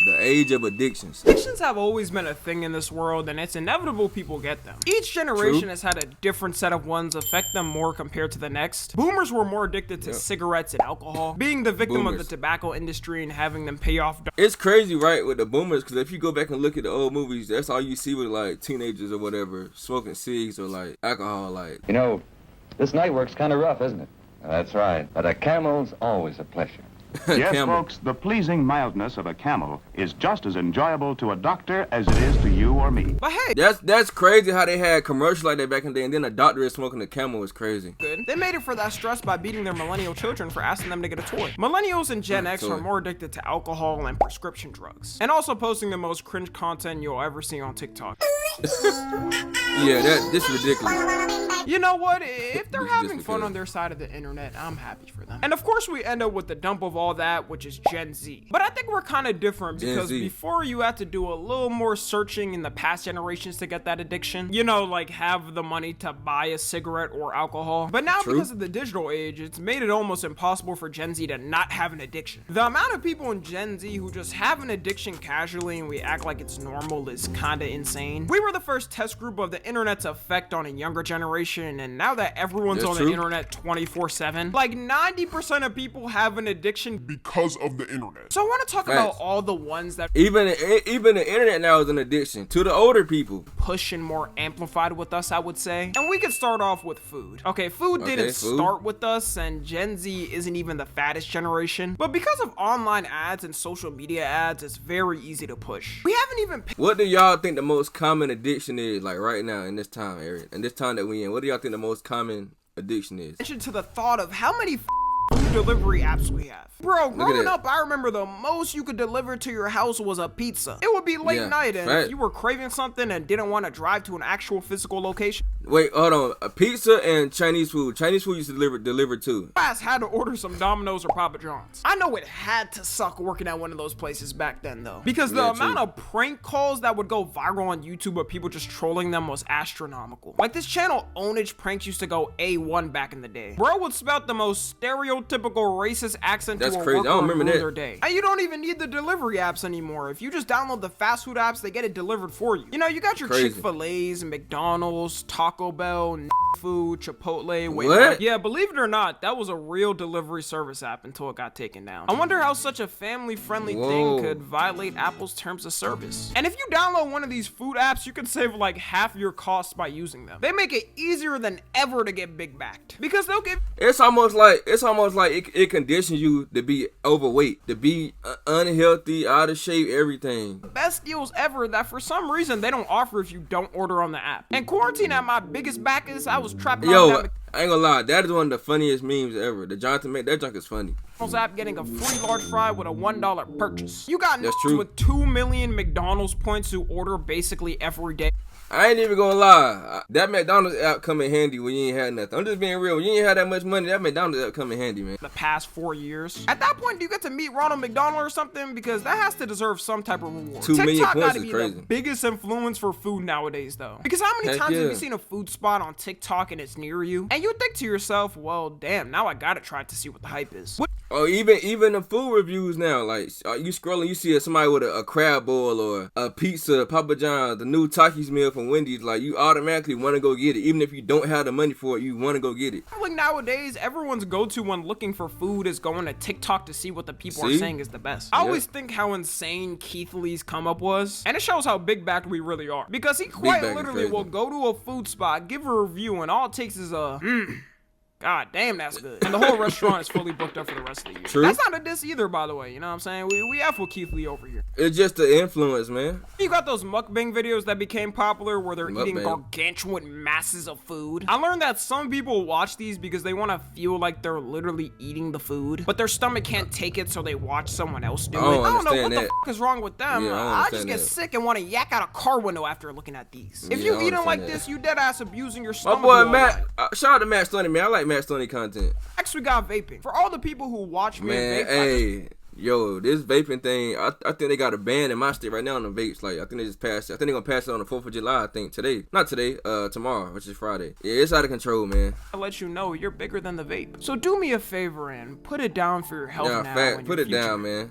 The age of addictions. Addictions have always been a thing in this world, and it's inevitable people get them. Each generation has had a different set of ones affect them more compared to the next. Boomers were more addicted to cigarettes and alcohol, being the victim of the tobacco industry and having them pay off. It's crazy, right, with the boomers, because if you go back and look at the old movies, that's all you see with like teenagers or whatever, smoking cigs or like alcohol. Like, you know, this night work's kind of rough, isn't it? That's right. But a camel's always a pleasure. Yes, Camel. folks, the pleasing mildness of a camel is just as enjoyable to a doctor as it is to you or me. But hey, That's crazy how they had commercials like that back in the day, and then a doctor is smoking a Camel was crazy. good. They made it for that stress by beating their millennial children for asking them to get a toy. Millennials and Gen X are more addicted to alcohol and prescription drugs, and also posting the most cringe content you'll ever see on TikTok. Yeah, this is ridiculous. You know what? If they're having fun on their side of the internet, I'm happy for them. And of course, we end up with the dump of all that, which is Gen Z. But I think we're kind of different because before you had to do a little more searching in the past generations to get that addiction. You know, like have the money to buy a cigarette or alcohol. But now because of the digital age, it's made it almost impossible for Gen Z to not have an addiction. The amount of people in Gen Z who just have an addiction casually and we act like it's normal is kind of insane. We were the first test group of the internet's effect on a younger generation, and now that everyone's on the internet 24/7, like 90% of people have an addiction because of the internet. So I want to talk about all the ones that even the internet now is an addiction to the older people. Push and more amplified with us, I would say. And we could start off with food. Okay, food didn't start with us, and Gen Z isn't even the fattest generation. But because of online ads and social media ads, it's very easy to push. We haven't even What do y'all think the most common addiction is, like right now in this time area, in this time that we in? What do y'all think the most common addiction is? to the thought of how many food delivery apps we have. Bro, growing up, I remember the most you could deliver to your house was a pizza. It would be late night, and if you were craving something and didn't want to drive to an actual physical location. Wait, hold on. A pizza and Chinese food. Chinese food used to deliver too. I had to order some Domino's or Papa John's. I know it had to suck working at one of those places back then, though. Because the amount of prank calls that would go viral on YouTube of people just trolling them was astronomical. Like this channel, Ownage Pranks, used to go A1 back in the day. Bro would spout the most stereotypical racist accent to a worker I don't remember their day. And you don't even need the delivery apps anymore. If you just download the fast food apps, they get it delivered for you. You know, you got your Chick-fil-A's, McDonald's, Taco Bell, Food, Chipotle. What? Yeah, believe it or not, that was a real delivery service app until it got taken down. I wonder how such a family-friendly thing could violate Apple's terms of service. And if you download one of these food apps, you can save like half your costs by using them. They make it easier than ever to get big backed because they'll give. It's almost like it conditions you to be overweight, to be unhealthy, out of shape, everything. Best deals ever that for some reason they don't offer if you don't order on the app. And quarantine at my biggest back is I was trapped. Yo, I ain't gonna lie, that is one of the funniest memes ever. The Jonathan made that junk is funny. App getting a free large fry with a $1 purchase. You got with 2 million McDonald's points who order basically every day. I ain't even gonna lie. That McDonald's app come in handy when you ain't had nothing. I'm just being real. When you ain't had that much money, that McDonald's app come in handy, man. The past 4 years. At that point, do you get to meet Ronald McDonald or something? Because that has to deserve some type of reward. 2 million TikTok points gotta is be crazy. the biggest influence for food nowadays, though. Because how many times have you seen a food spot on TikTok and it's near you? And you think to yourself, well, damn, now I gotta try to see what the hype is. Oh, even the food reviews now, like you scrolling, you see somebody with a crab boil or a pizza, Papa John's, the new Takis meal from Wendy's, like you automatically want to go get it. Even if you don't have the money for it, you want to go get it. Like nowadays, everyone's go-to when looking for food is going to TikTok to see what the people are saying is the best. I always think how insane Keith Lee's come up was, and it shows how big-backed we really are. Because he quite literally will go to a food spot, give a review, and all it takes is a God damn, that's good. And the whole restaurant is fully booked up for the rest of the year. True. That's not a diss either, by the way. You know what I'm saying? We have for Keith Lee over here. It's just the influence, man. You got those mukbang videos that became popular where they're eating gargantuan masses of food. I learned that some people watch these because they want to feel like they're literally eating the food, but their stomach can't take it, so they watch someone else do it. I don't know what the fuck is wrong with them. I just get sick and want to yak out a car window after looking at these. If you eating like this, you dead ass abusing your stomach. My boy Matt, shout out to Matt Stoney, man. I like Matt Stoney content. Next we got vaping. For all the people who watch me vape, hey, yo, this vaping thing, I think they got a ban in my state right now on the vapes. Like, I think they just passed it. I think they're gonna pass it on the 4th of July, I think, today. Not today, tomorrow, which is Friday. Yeah, it's out of control, man. I'll let you know you're bigger than the vape. So do me a favor and put it down for your health now. Put it down, man.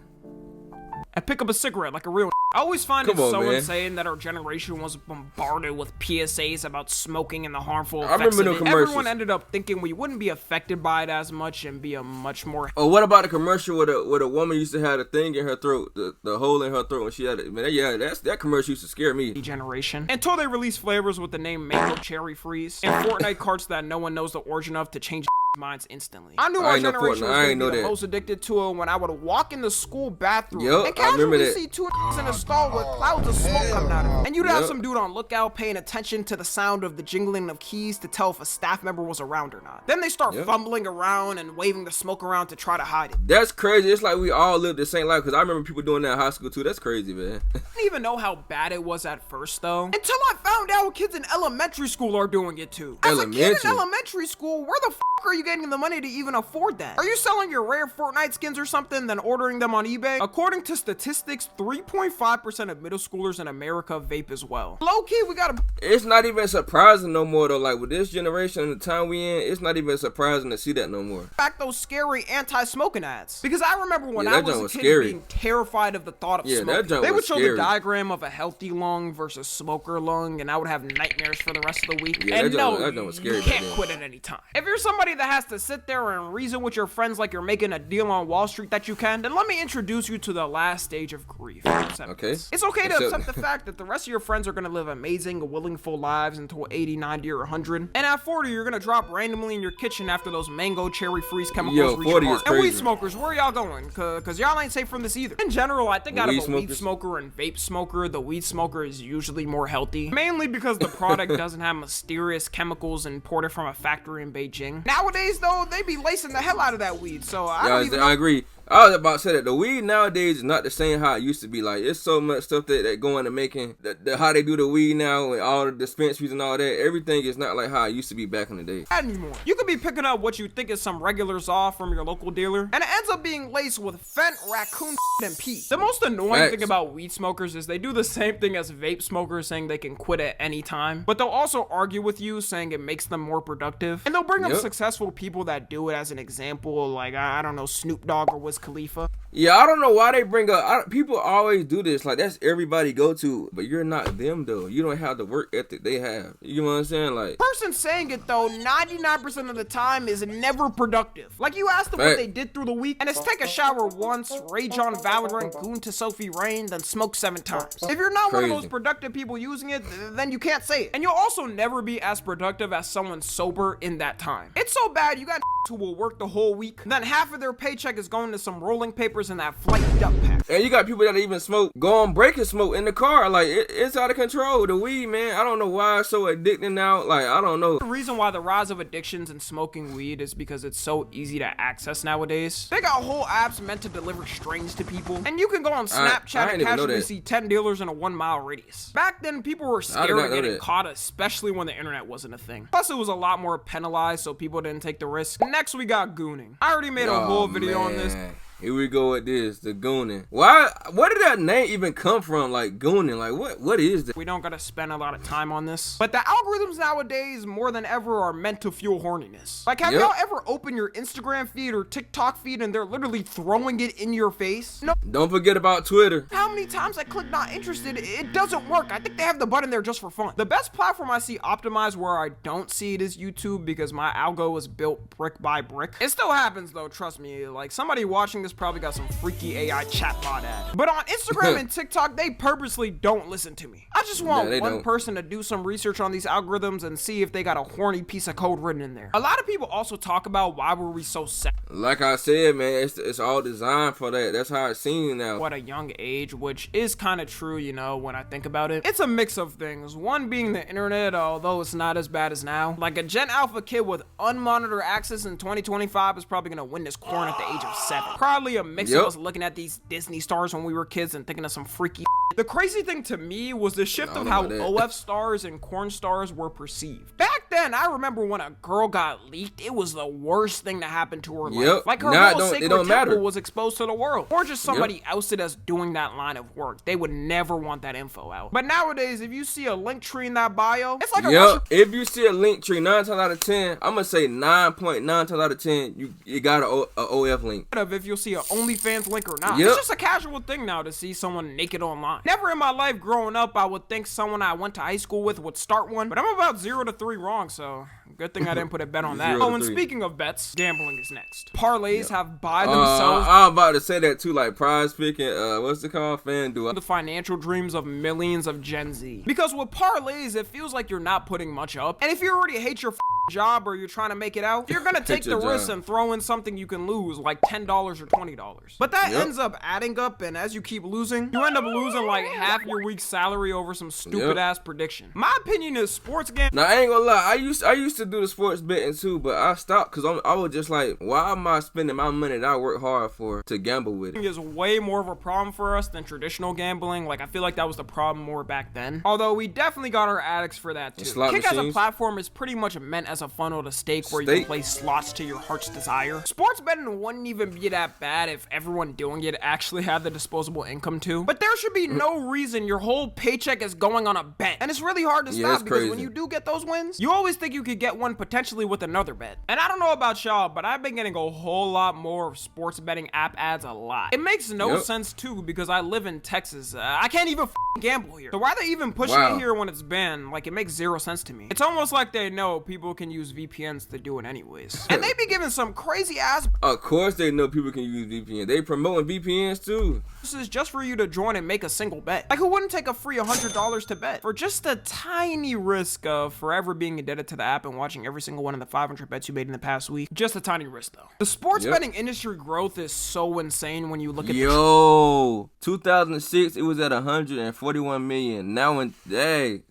and pick up a cigarette like a real. I always find it so insane that our generation was bombarded with PSAs about smoking and the harmful effects of it. Everyone ended up thinking we wouldn't be affected by it as much and be a much more. Oh, what about the commercial where a woman used to have a thing in her throat, the hole in her throat when she had it? Man, yeah, that commercial used to scare me. Generation. Until they release flavors with the name Mango Cherry Freeze and Fortnite carts that no one knows the origin of to change minds instantly. I knew our generation was going to be the most addicted to it when I would walk in the school bathroom and casually see two in a stall with clouds of smoke coming out of it. And you'd have some dude on lookout paying attention to the sound of the jingling of keys to tell if a staff member was around or not. Then they start fumbling around and waving the smoke around to try to hide it. That's crazy. It's like we all lived the same life, because I remember people doing that in high school too. That's crazy, man. I didn't even know how bad it was at first though, until I found out kids in elementary school are doing it too. As a kid in elementary school, where the f are you getting the money to even afford that? Are you selling your rare Fortnite skins or something, then ordering them on eBay? According to statistics, 3.5% of middle schoolers in America vape as well. Low-key, we gotta... It's not even surprising no more though. Like with this generation and the time we in, it's not even surprising to see that no more. Back those scary anti-smoking ads. Because I remember when I was a kid being terrified of the thought of smoking. They would show the diagram of a healthy lung versus smoker lung, and I would have nightmares for the rest of the week. Yeah, and that was scary. You can't quit at any time. If you're somebody that has to sit there and reason with your friends like you're making a deal on Wall Street that you can, then let me introduce you to the last stage of grief. Okay. It's okay to accept the fact that the rest of your friends are going to live amazing, willingful lives until 80, 90, or 100. And at 40, you're going to drop randomly in your kitchen after those Mango Cherry Freeze chemicals reach your heart. And weed smokers, where y'all going? Cause y'all ain't safe from this either. In general, I think out of a weed smoker and vape smoker, the weed smoker is usually more healthy. Mainly because the product doesn't have mysterious chemicals imported from a factory in Beijing. Nowadays, though, they be lacing the hell out of that weed, so I agree. I was about to say that the weed nowadays is not the same how it used to be. Like, it's so much stuff that go into making how they do the weed now and all the dispensaries and all that. Everything is not like how it used to be back in the day. Anymore. You could be picking up what you think is some regular Zaw from your local dealer, and it ends up being laced with fent, raccoon, and pee. The most annoying thing about weed smokers is they do the same thing as vape smokers, saying they can quit at any time, but they'll also argue with you, saying it makes them more productive. And they'll bring up successful people that do it as an example, like, I don't know, Snoop Dogg or Wiz Khalifa. Yeah, I don't know why they bring up, people always do this, like that's everybody go to, but you're not them though. You don't have the work ethic they have. You know what I'm saying? Like, person saying it though, 99% of the time is never productive. Like, you ask them what they did through the week, and it's take a shower once, rage on Valorant, goon to Sophie Rain, then smoke 7 times. If you're not one of those productive people using it, then you can't say it. And you'll also never be as productive as someone sober in that time. It's so bad, you got who will work the whole week, then half of their paycheck is going to some rolling papers in that flight duck pack. And you got people that even smoke, go on break and smoke in the car. Like, it's out of control. The weed, man, I don't know why it's so addicting now. Like, I don't know. The reason why the rise of addictions in smoking weed is because it's so easy to access nowadays. They got whole apps meant to deliver strains to people, and you can go on Snapchat and casually see 10 dealers in a 1-mile radius. Back then, people were scared of getting caught, especially when the internet wasn't a thing. Plus, it was a lot more penalized, so people didn't take the risk. Next, we got gooning. I already made a whole video on this. Here we go with this, the gooning. Why? Where did that name even come from? Like, gooning, like what is that? We don't gotta spend a lot of time on this, but the algorithms nowadays more than ever are meant to fuel horniness. Like, have y'all ever opened your Instagram feed or TikTok feed and they're literally throwing it in your face? No. Don't forget about Twitter. How many times I click not interested, it doesn't work. I think they have the button there just for fun. The best platform I see optimized where I don't see it is YouTube, because my algo was built brick by brick. It still happens though, trust me. Like, somebody watching this probably got some freaky AI chatbot ad. But on Instagram and TikTok, they purposely don't listen to me. I just want one person to do some research on these algorithms and see if they got a horny piece of code written in there. A lot of people also talk about why were we so sad. Like I said, man, it's all designed for that. That's how it's seen now. At a young age, which is kind of true, you know, when I think about it. It's a mix of things. One being the internet, although it's not as bad as now. Like, a Gen Alpha kid with unmonitored access in 2025 is probably gonna win this corn at the age of 7. Probably a mix of us looking at these Disney stars when we were kids and thinking of some freaky. The crazy thing to me was the shift of how OF stars and corn stars were perceived. Back then, I remember when a girl got leaked, it was the worst thing to happen to her life. Like her whole sacred temple was exposed to the world. Or just somebody ousted us doing that line of work. They would never want that info out. But nowadays, if you see a link tree in that bio, it's like a if you see a link tree, 9 times out of 10, I'm gonna say 9.9 times out of 10, you got a OF link. If you'll see a OnlyFans link or not. It's just a casual thing now to see someone naked online. Never in my life growing up I would think someone I went to high school with would start one, but I'm about 0 to 3 wrong, so good thing I didn't put a bet on that. Oh, and speaking of bets, gambling is next. Parlays have by themselves. I'm about to say that too, like Prize Picking, what's it called? FanDuel. The financial dreams of millions of Gen Z. Because with parlays, it feels like you're not putting much up. And if you already hate your job or you're trying to make it out, you're gonna take the risk and throw in something you can lose, like $10 or $20. But that ends up adding up, and as you keep losing, you end up losing like half your week's salary over some stupid ass prediction. My opinion is sports gambling. Now I ain't gonna lie, I used to do the sports betting too, but I stopped because I was just like, why am I spending my money that I work hard for to gamble with it? Is way more of a problem for us than traditional gambling. Like I feel like that was the problem more back then. Although we definitely got our addicts for that too. Kick as a platform is pretty much meant as a funnel to stake where you can play slots to your heart's desire. Sports betting wouldn't even be that bad if everyone doing it actually had the disposable income to. But there should be no reason your whole paycheck is going on a bet. And it's really hard to stop because when you do get those wins, you always think you could get one potentially with another bet. And I don't know about y'all, but I've been getting a whole lot more of sports betting app ads a lot. It makes no sense too because I live in Texas. I can't even gamble here. So why are they even pushing it here when it's banned? Like it makes zero sense to me. It's almost like they know people can use VPNs to do it anyways. And they be giving some crazy ass. Of course they know people can use VPN. They promoting VPNs too. This is just for you to join and make a single bet. Like who wouldn't take a free $100 to bet for just a tiny risk of forever being indebted to the app and watching every single one of the 500 bets you made in the past week? Just a tiny risk though. The sports betting industry growth is so insane when you look at 2006 it was at 141 million. Now in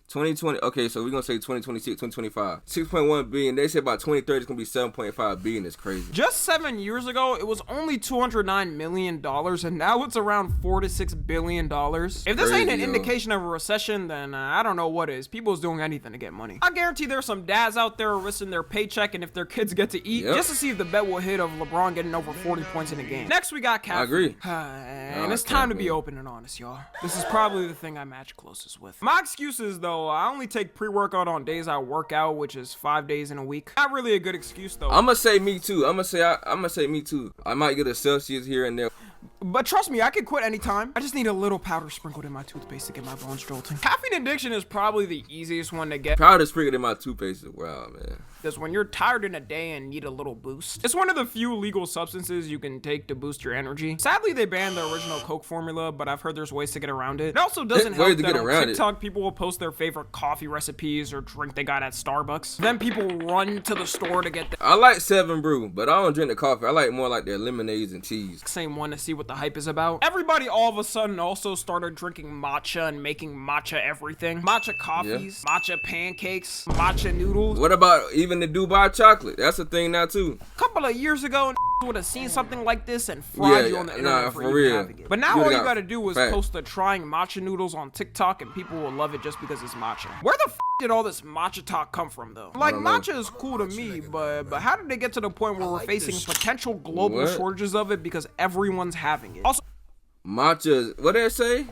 2020, okay, so we're gonna say 2026, 2025. 6.1 billion. They said by 2030 it's gonna be 7.5 billion. It's crazy. Just 7 years ago, it was only $209 million, and now it's around $4 to $6 billion. If this ain't an indication of a recession, then I don't know what is. People's doing anything to get money. I guarantee there's some dads out there risking their paycheck and if their kids get to eat, just to see if the bet will hit of LeBron getting over 40 points in a game. Next, we got caffeine. I agree. And it's time to be open and honest, y'all. This is probably the thing I match closest with. My excuses, though, I only take pre-workout on days I work out, which is 5 days in a week. Not really a good excuse, though. I'm gonna say me too. I'm gonna say me too. I might get a Celsius here and there. But trust me, I can quit anytime. I just need a little powder sprinkled in my toothpaste to get my bones jolting. Caffeine addiction is probably the easiest one to get. Powder sprinkled in my toothpaste. Wow, man. Because when you're tired in a day and need a little boost, it's one of the few legal substances you can take to boost your energy. Sadly, they banned the original Coke formula, but I've heard there's ways to get around it. It also doesn't help that on TikTok, people will post their favorite coffee recipes or drink they got at Starbucks. Then people run to the store to get I like 7 Brew, but I don't drink the coffee. I like more like their lemonades and teas. Same one to see what the hype is about. Everybody all of a sudden also started drinking matcha and making matcha everything. Matcha coffees, matcha pancakes, matcha noodles. What about even the Dubai chocolate? That's a thing now too. A couple of years ago, would have seen something like this and fried you on the internet for real. Having it. But now all you gotta do is post the trying matcha noodles on TikTok and people will love it just because it's matcha. Where the did all this matcha talk come from though? Like matcha is cool to me, but how did they get to the point where we're facing potential global shortages of it because everyone's having it? Also, matcha, what did it say?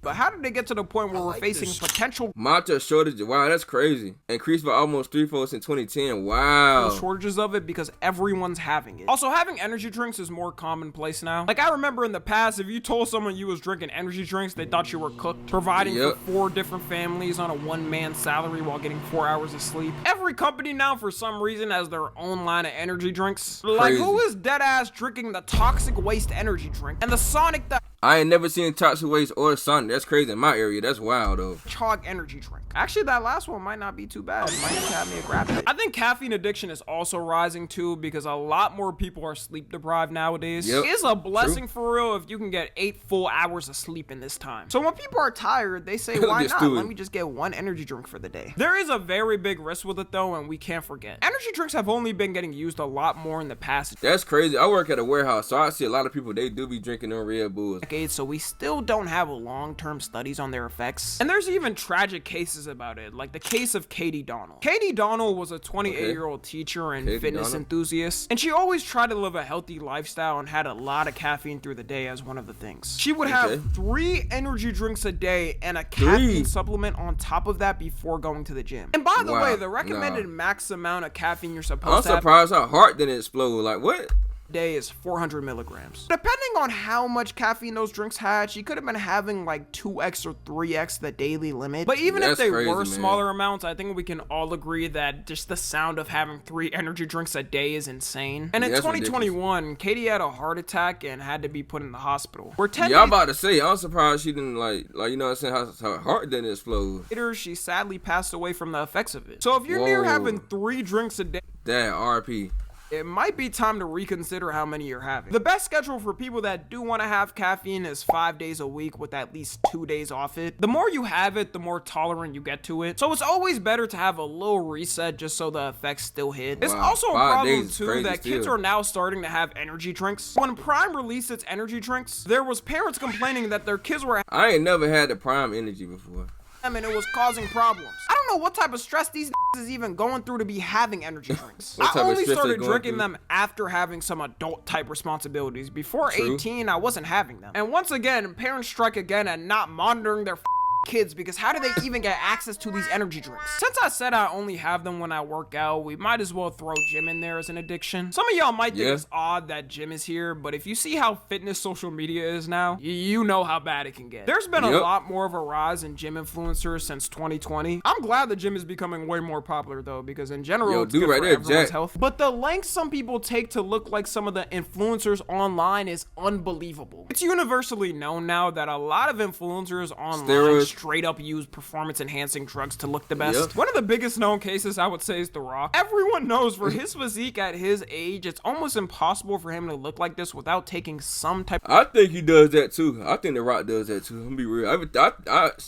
But how did they get to the point where we're facing potential matcha shortage? Wow, that's crazy. Increased by almost 3-fold in 2010. Wow. Shortages of it because everyone's having it. Also, having energy drinks is more commonplace now. Like I remember in the past, if you told someone you was drinking energy drinks, they thought you were cooked, providing for 4 different families on a 1-man salary while getting 4 hours of sleep. Every company now, for some reason, has their own line of energy drinks. Crazy. Like who is dead ass drinking the toxic waste energy drink and the Sonic that I ain't never seen toxic waste or Sonic. That's crazy in my area. That's wild though. Chog energy drink. Actually, that last one might not be too bad. Might need to have me a grab it. I think caffeine addiction is also rising too because a lot more people are sleep deprived nowadays. It's a blessing for real if you can get 8 full hours of sleep in this time. So when people are tired, they say, why not? Let me just get 1 energy drink for the day. There is a very big risk with it though, and we can't forget. Energy drinks have only been getting used a lot more in the past. That's crazy. I work at a warehouse, so I see a lot of people, they do be drinking them Red Bulls. decades, so we still don't have long-term studies on their effects. And there's even tragic cases about it, like the case of Katie Donnell. Katie Donnell was a 28-year-old teacher and fitness enthusiast, and she always tried to live a healthy lifestyle and had a lot of caffeine through the day as one of the things. She would have 3 energy drinks a day and a caffeine supplement on top of that before going to the gym. And by the way, the recommended max amount of caffeine you're supposed to have— I'm surprised her heart didn't explode. Like, what? Day is 400 milligrams. Depending on how much caffeine those drinks had, she could have been having like 2x or 3x the daily limit. But even if they were smaller amounts, I think we can all agree that just the sound of having 3 energy drinks a day is insane. And in 2021, Katie had a heart attack and had to be put in the hospital. I'm about to say, I'm surprised she didn't like you know what I'm saying, her heart didn't explode. Later, she sadly passed away from the effects of it. So if you're near having 3 drinks a day, RP. It might be time to reconsider how many you're having. The best schedule for people that do want to have caffeine is 5 days a week with at least 2 days off it. The more you have it, the more tolerant you get to it. So it's always better to have a little reset just so the effects still hit. It's also a problem too that kids are now starting to have energy drinks. When Prime released its energy drinks, there was parents complaining that their kids were— I ain't never had the Prime energy before. And it was causing problems. I don't know what type of stress these is even going through to be having energy drinks. I only started drinking them after having some adult type responsibilities. Before 18, I wasn't having them. And once again, parents strike again at not monitoring their kids, because how do they even get access to these energy drinks? Since I said I only have them when I work out, we might as well throw gym in there as an addiction. Some of y'all might think it's odd that gym is here, but if you see how fitness social media is now, you know how bad it can get. There's been a lot more of a rise in gym influencers since 2020. I'm glad the gym is becoming way more popular though, because in general, it's good for everyone's health. But the lengths some people take to look like some of the influencers online is unbelievable. It's universally known now that a lot of influencers online straight up use performance enhancing drugs to look the best. One of the biggest known cases I would say is The Rock. Everyone knows for his physique at his age, it's almost impossible for him to look like this without taking some type of— I think he does that too. I think The Rock does that too. I'm gonna be real.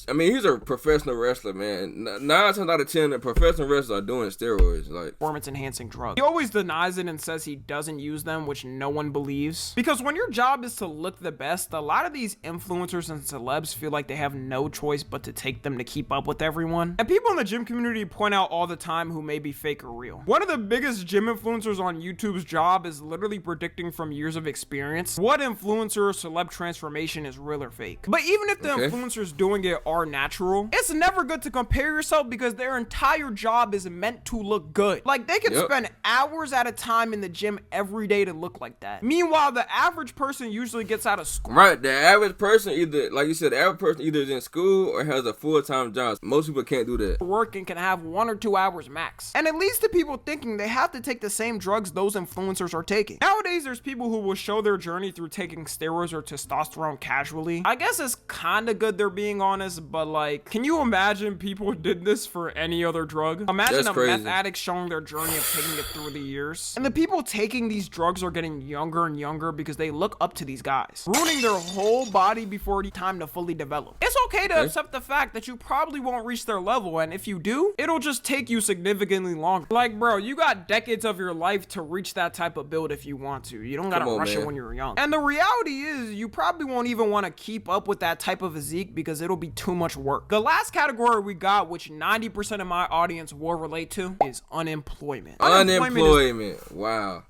I mean, he's a professional wrestler, man. 9 times out of 10, the professional wrestlers are doing steroids, like performance enhancing drugs. He always denies it and says he doesn't use them, which no one believes. Because when your job is to look the best, a lot of these influencers and celebs feel like they have no choice but to take them to keep up with everyone. And people in the gym community point out all the time who may be fake or real. One of the biggest gym influencers on YouTube's job is literally predicting from years of experience what influencer or celeb transformation is real or fake. But even if the influencers doing it are natural, it's never good to compare yourself because their entire job is meant to look good. Like they could spend hours at a time in the gym every day to look like that. Meanwhile, the average person usually gets out of school. Right, the average person either, like you said, the average person either is in school or has a full-time job. Most people can't do that. Working can have 1 or 2 hours max. And it leads to people thinking they have to take the same drugs those influencers are taking. Nowadays, there's people who will show their journey through taking steroids or testosterone casually. I guess it's kind of good they're being honest, but like, can you imagine people did this for any other drug? Imagine a meth addict showing their journey of taking it through the years. And the people taking these drugs are getting younger and younger because they look up to these guys, ruining their whole body before the time to fully develop. It's okay to accept the fact that you probably won't reach their level, and if you do, it'll just take you significantly longer. Like, bro, you got decades of your life to reach that type of build if you want to. You don't gotta rush it when you're young. And the reality is, you probably won't even want to keep up with that type of physique because it'll be too much work. The last category we got, which 90% of my audience will relate to, is unemployment. Unemployment. Wow.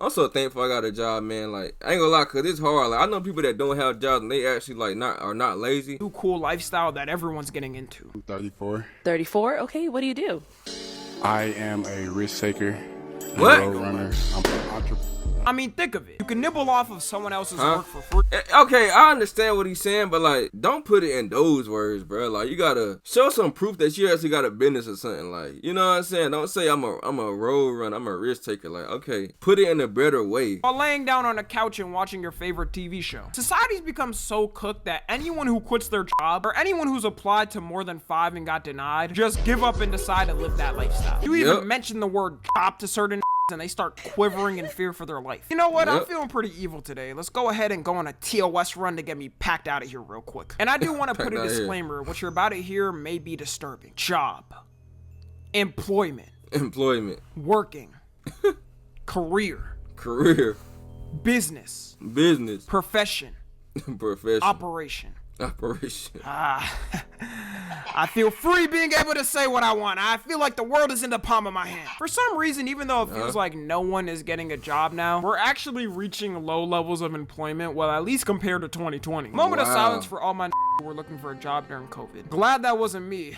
I'm so thankful I got a job, man. Like, I ain't gonna lie, cause it's hard. Like, I know people that don't have jobs and they actually like are not lazy. New cool lifestyle that everyone's getting into. I'm 34. 34? Okay, what do you do? I am a risk taker. What? Road runner. I'm an entrepreneur. I mean, think of it. You can nibble off of someone else's work for free. Okay, I understand what he's saying, but like, don't put it in those words, bro. Like, you gotta show some proof that you actually got a business or something. Like, you know what I'm saying? Don't say I'm a road runner, I'm a risk taker. Like, okay, put it in a better way. While laying down on a couch and watching your favorite TV show. Society's become so cooked that anyone who quits their job or anyone who's applied to more than 5 and got denied just give up and decide to live that lifestyle. You even mention the word job to certain and they start quivering in fear for their life. You know what? I'm feeling pretty evil today. Let's go ahead and go on a TOS run to get me packed out of here real quick. And I do want to put a disclaimer. What you're about to hear may be disturbing. Job. Employment. Working. Career. Business. Profession. Profession. Operation. I feel free being able to say what I want. I feel like the world is in the palm of my hand. For some reason, even though it feels like no one is getting a job now, we're actually reaching low levels of employment, well, at least compared to 2020. Moment of silence for all my who were looking for a job during COVID. Glad that wasn't me,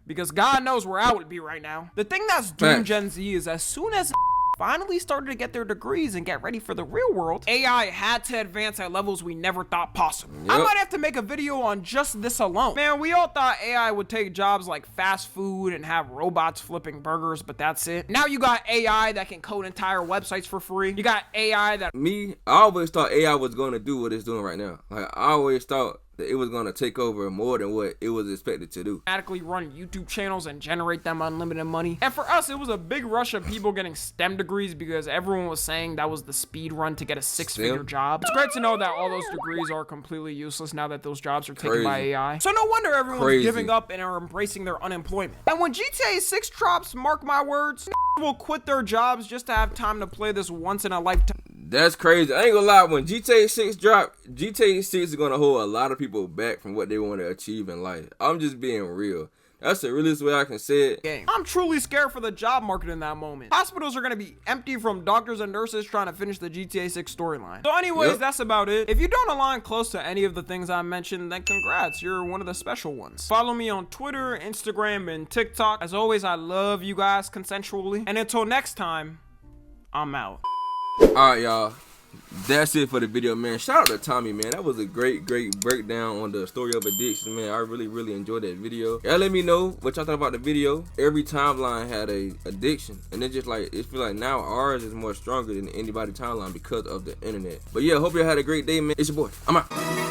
because God knows where I would be right now. The thing that's doomed Gen Z is as soon as finally started to get their degrees and get ready for the real world, AI had to advance at levels we never thought possible. I might have to make a video on just this alone. Man, we all thought AI would take jobs like fast food and have robots flipping burgers, but that's it. Now you got AI that can code entire websites for free. You got AI that... I always thought AI was going to do what it's doing right now. Like, I always thought that it was going to take over more than what it was expected to do. Automatically run YouTube channels and generate them unlimited money. And for us, it was a big rush of people getting STEM degrees because everyone was saying that was the speed run to get a 6-figure job. It's great to know that all those degrees are completely useless now that those jobs are taken by AI. So no wonder everyone's giving up and are embracing their unemployment. And when GTA 6 drops, mark my words, will quit their jobs just to have time to play this once in a lifetime. That's crazy. I ain't gonna lie, when GTA 6 drop, GTA 6 is gonna hold a lot of people back from what they want to achieve in life. I'm just being real. That's the realest way I can say it. I'm truly scared for the job market in that moment. Hospitals are gonna be empty from doctors and nurses trying to finish the GTA 6 storyline. So anyways, that's about it. If you don't align close to any of the things I mentioned, then congrats, you're one of the special ones. Follow me on Twitter, Instagram, and TikTok. As always, I love you guys consensually. And until next time, I'm out. Alright, y'all. That's it for the video, man. Shout out to Tommy, man. That was a great breakdown on the story of addiction, man. I really enjoyed that video. Y'all let me know what y'all thought about the video. Every timeline had a addiction, and it just like, it feel like now ours is more stronger than anybody's timeline because of the internet. But yeah, hope y'all had a great day, man. It's your boy. I'm out.